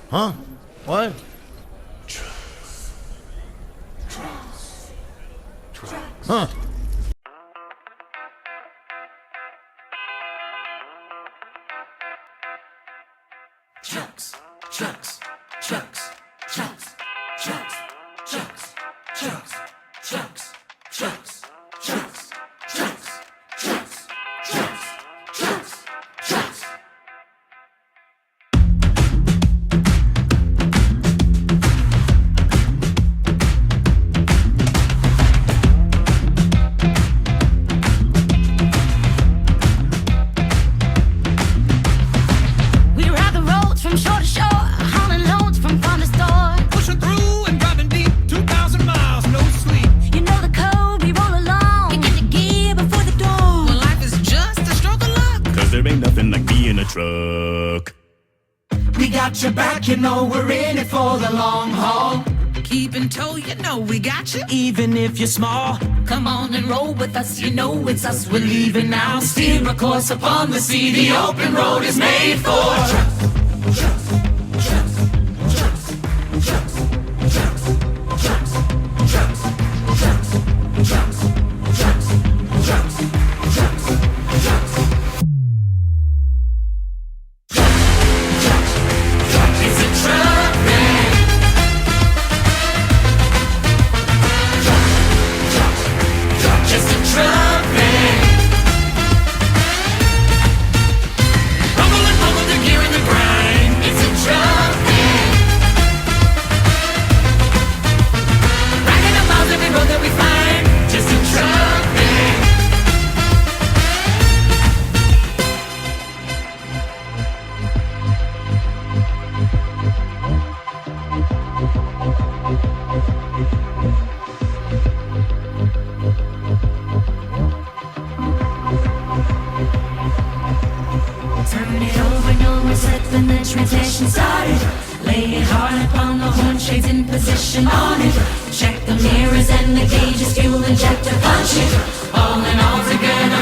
Huh? What? Huh? Trucks, trucks, trucks, trucks, trucks, trucks, trucks, trucks, trucks, trucks, trucks, trucks, trucks, trucks, trucks. We ride the roads from shore to shore, hauling loads from farm to store. Pushing through and driving deep, 2,000 miles, no sleep. You know the code, we roll along. You get your gear before the dawn. Well, life is just a stroke of luck. Cause there ain't nothing like being a truck. We got your back, you know we're in it for the long haul. Keep in tow, you know we got you. Even if you're small, Come on and roll with us, you know it's us. we're leaving now. Steer a course upon the sea. The open road is made for trucks. It's a truck band. Just a truck band. Rumble and bumble, the gear and the grind. It's a truck band. Racking up miles every road that we find. Just a truck band. Turn it over, no reset when the transition started. Lay it hard upon the horn, shades in position on it. Check the mirrors and the gauges, fuel injector, punch it. All in all together,